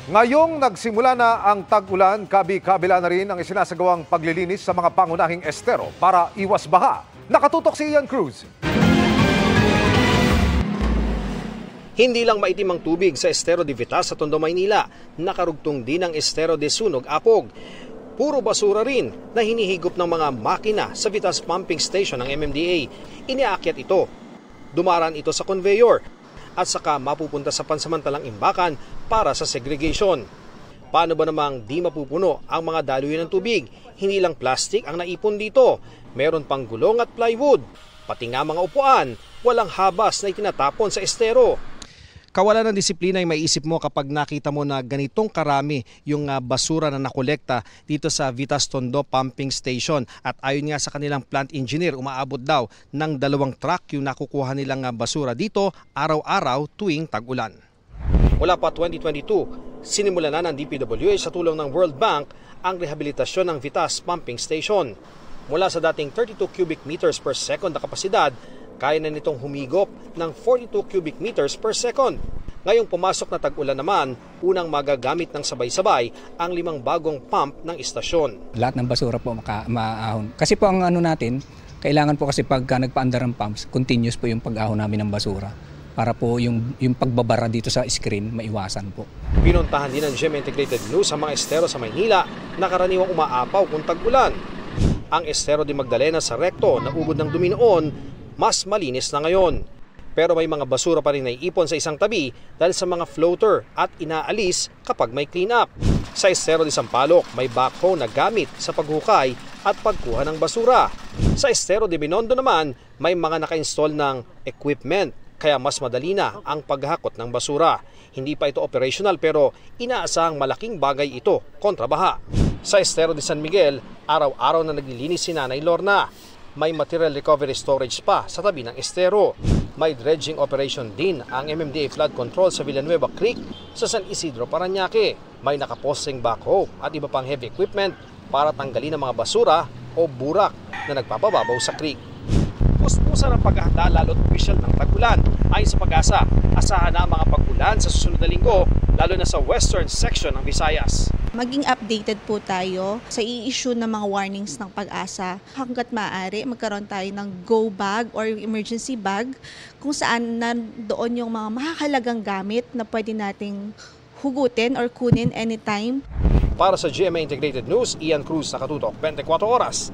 Ngayong nagsimula na ang tag-ulan, kabi-kabila na rin ang isinasagawang paglilinis sa mga pangunahing estero para iwas baha. Nakatutok si Ian Cruz. Hindi lang maitim ang tubig sa Estero de Vitas sa Tondo, Maynila, nakarugtong din ang Estero de Sunog, Apog. Puro basura rin na hinihigop ng mga makina sa Vitas Pumping Station ng MMDA. Iniaakyat ito. Dumaraan ito sa conveyor at saka mapupunta sa pansamantalang imbakan para sa segregation. Paano ba namang di mapupuno ang mga daluyan ng tubig? Hindi lang plastic ang naipon dito. Meron pang gulong at plywood. Pati nga mga upuan, walang habas na itinatapon sa estero. Kawalan ng disiplina ay maiisip mo kapag nakita mo na ganitong karami yung basura na nakolekta dito sa Vitas Tondo Pumping Station. At ayon nga sa kanilang plant engineer, umaabot daw ng 2 truck yung nakukuha nilang basura dito araw-araw tuwing tag-ulan. Mula pa 2022, sinimula na ng DPWH sa tulong ng World Bank ang rehabilitasyon ng Vitas Pumping Station. Mula sa dating 32 cubic meters per second na kapasidad, kaya na nitong humigop ng 42 cubic meters per second. Ngayong pumasok na tag-ulan naman, unang magagamit ng sabay-sabay ang 5 bagong pump ng istasyon. Lahat ng basura po maahon. Kasi po ang natin, kailangan po kasi pagka nagpaandar ng pumps, continuous po yung pag-ahon namin ng basura. Para po yung pagbabara dito sa screen, maiwasan po. Pinuntahan din ng GMA Integrated News ang mga estero sa Maynila na karaniwang umaapaw kung tag-ulan. Ang estero de Magdalena sa Recto na ubod ng dumi noon, mas malinis na ngayon. Pero may mga basura pa rin naiipon sa isang tabi dahil sa mga floater at inaalis kapag may clean up. Sa Estero de Sampaloc, may backhoe na gamit sa paghukay at pagkuha ng basura. Sa Estero de Binondo naman, may mga naka-install ng equipment kaya mas madali na ang paghakot ng basura. Hindi pa ito operational pero inaasahang malaking bagay ito kontra baha. Sa Estero de San Miguel, araw-araw na naglilinis si Nanay Lorna. May material recovery storage pa sa tabi ng estero. May dredging operation din ang MMDA Flood Control sa Villanueva Creek sa San Isidro, Parañaque. May nakaposting backhoe at iba pang heavy equipment para tanggalin ang mga basura o burak na nagpapababaw sa creek. Puspusan ang paghahanda lalo't opisyal ng tag-ulan. Ayon sa Pag-asa, asahan na ang mga pag-ulan sa susunod na linggo, lalo na sa western section ng Visayas. Maging updated po tayo sa i-issue ng mga warnings ng Pag-asa. Hanggat maaari, magkaroon tayo ng go bag or emergency bag kung saan nandoon yung mga mahahalagang gamit na pwede nating hugutin or kunin anytime. Para sa GMA Integrated News, Ian Cruz, Nakatutok, 24 Oras.